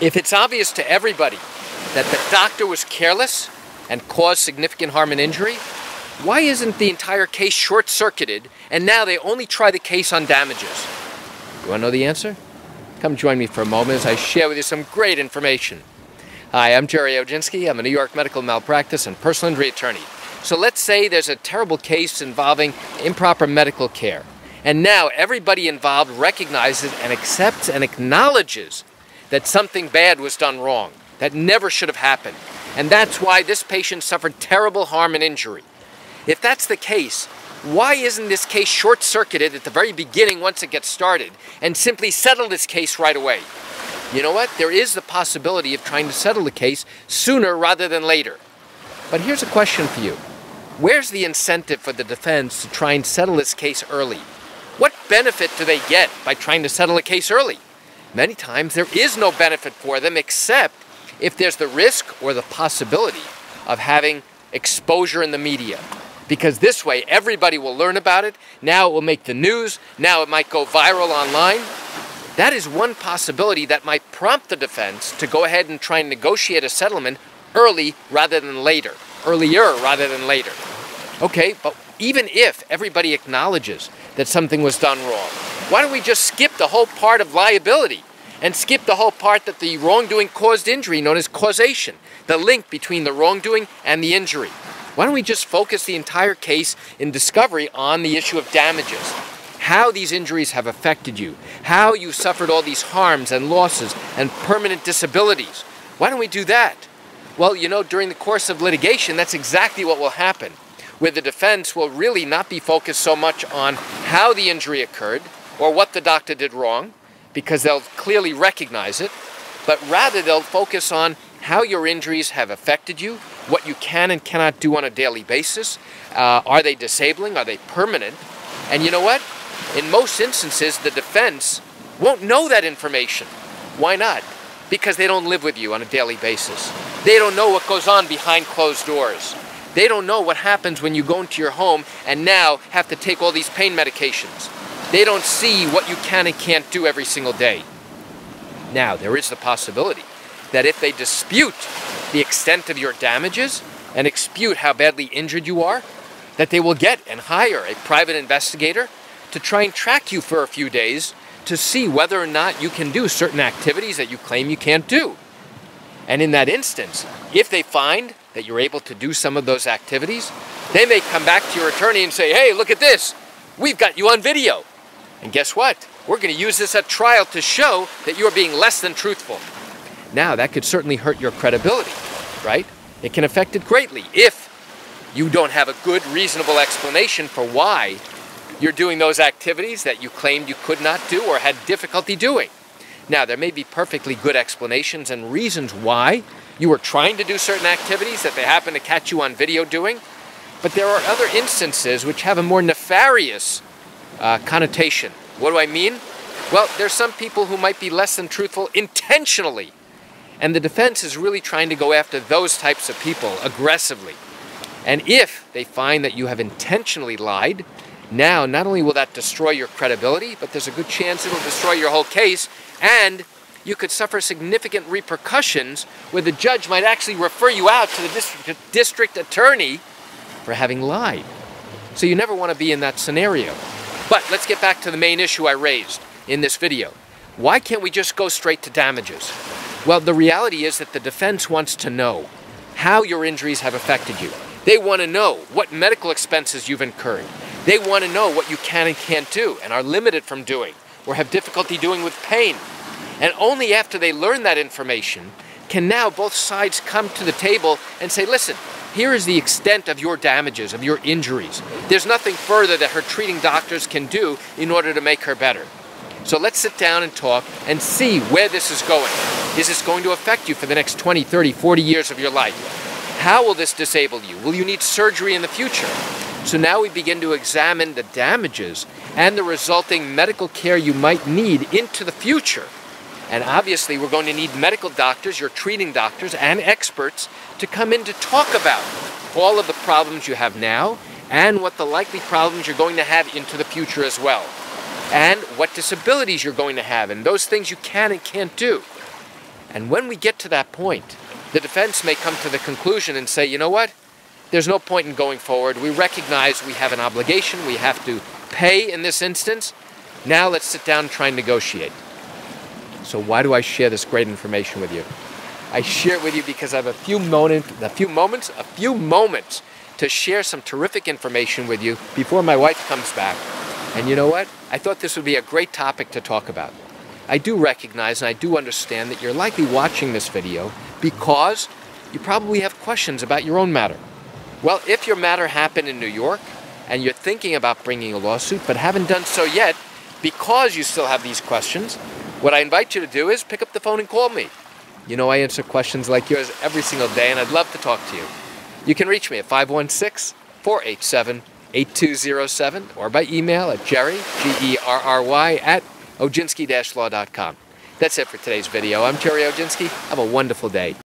If it's obvious to everybody that the doctor was careless and caused significant harm and injury, why isn't the entire case short-circuited and now they only try the case on damages? You want to know the answer? Come join me for a moment as I share with you some great information. Hi, I'm Gerry Oginski. I'm a New York medical malpractice and personal injury attorney. So let's say there's a terrible case involving improper medical care. And now everybody involved recognizes and accepts and acknowledges that something bad was done wrong, that never should have happened. And that's why this patient suffered terrible harm and injury. If that's the case, why isn't this case short-circuited at the very beginning once it gets started and simply settle this case right away? You know what? There is the possibility of trying to settle the case sooner rather than later. But here's a question for you. Where's the incentive for the defense to try and settle this case early? What benefit do they get by trying to settle a case early? Many times there is no benefit for them except if there's the risk or the possibility of having exposure in the media. Because this way everybody will learn about it, now it will make the news, now it might go viral online. That is one possibility that might prompt the defense to go ahead and try and negotiate a settlement early rather than later. Earlier rather than later. Okay, but even if everybody acknowledges that something was done wrong, why don't we just skip the whole part of liability and skip the whole part that the wrongdoing caused injury, known as causation, the link between the wrongdoing and the injury? Why don't we just focus the entire case in discovery on the issue of damages? How these injuries have affected you, how you suffered all these harms and losses and permanent disabilities. Why don't we do that? Well, you know, during the course of litigation, that's exactly what will happen, where the defense will really not be focused so much on how the injury occurred or what the doctor did wrong, because they'll clearly recognize it, but rather they'll focus on how your injuries have affected you, what you can and cannot do on a daily basis. Are they disabling? Are they permanent? And you know what? In most instances, the defense won't know that information. Why not? Because they don't live with you on a daily basis. They don't know what goes on behind closed doors. They don't know what happens when you go into your home and now have to take all these pain medications. They don't see what you can and can't do every single day. Now, there is the possibility that if they dispute the extent of your damages and dispute how badly injured you are, that they will get and hire a private investigator to try and track you for a few days to see whether or not you can do certain activities that you claim you can't do. And in that instance, if they find that you're able to do some of those activities, they may come back to your attorney and say, hey, look at this, we've got you on video. And guess what? We're going to use this at trial to show that you're being less than truthful. Now, that could certainly hurt your credibility, right? It can affect it greatly if you don't have a good, reasonable explanation for why you're doing those activities that you claimed you could not do or had difficulty doing. Now, there may be perfectly good explanations and reasons why you were trying to do certain activities that they happen to catch you on video doing, but there are other instances which have a more nefarious connotation. What do I mean? Well, there's some people who might be less than truthful intentionally, and the defense is really trying to go after those types of people aggressively. And if they find that you have intentionally lied, now not only will that destroy your credibility, but there's a good chance it'll destroy your whole case, and you could suffer significant repercussions where the judge might actually refer you out to the district attorney for having lied. So you never want to be in that scenario. But let's get back to the main issue I raised in this video. Why can't we just go straight to damages? Well, the reality is that the defense wants to know how your injuries have affected you. They want to know what medical expenses you've incurred. They want to know what you can and can't do and are limited from doing or have difficulty doing with pain. And only after they learn that information can now both sides come to the table and say, listen, here is the extent of your damages, of your injuries. There's nothing further that her treating doctors can do in order to make her better. So let's sit down and talk and see where this is going. Is this going to affect you for the next 20, 30, 40 years of your life? How will this disable you? Will you need surgery in the future? So now we begin to examine the damages and the resulting medical care you might need into the future. And obviously we're going to need medical doctors, your treating doctors, and experts to come in to talk about all of the problems you have now and what the likely problems you're going to have into the future as well. And what disabilities you're going to have and those things you can and can't do. And when we get to that point, the defense may come to the conclusion and say, you know what? There's no point in going forward. We recognize we have an obligation. We have to pay in this instance. Now let's sit down and try and negotiate. So why do I share this great information with you? I share it with you because I have a few moments to share some terrific information with you before my wife comes back. And you know what? I thought this would be a great topic to talk about. I do recognize and I do understand that you're likely watching this video because you probably have questions about your own matter. Well, if your matter happened in New York and you're thinking about bringing a lawsuit but haven't done so yet because you still have these questions, what I invite you to do is pick up the phone and call me. You know I answer questions like yours every single day and I'd love to talk to you. You can reach me at 516-487-8207 or by email at Gerry, Gerry, at Oginski-law.com. That's it for today's video. I'm Gerry Oginski. Have a wonderful day.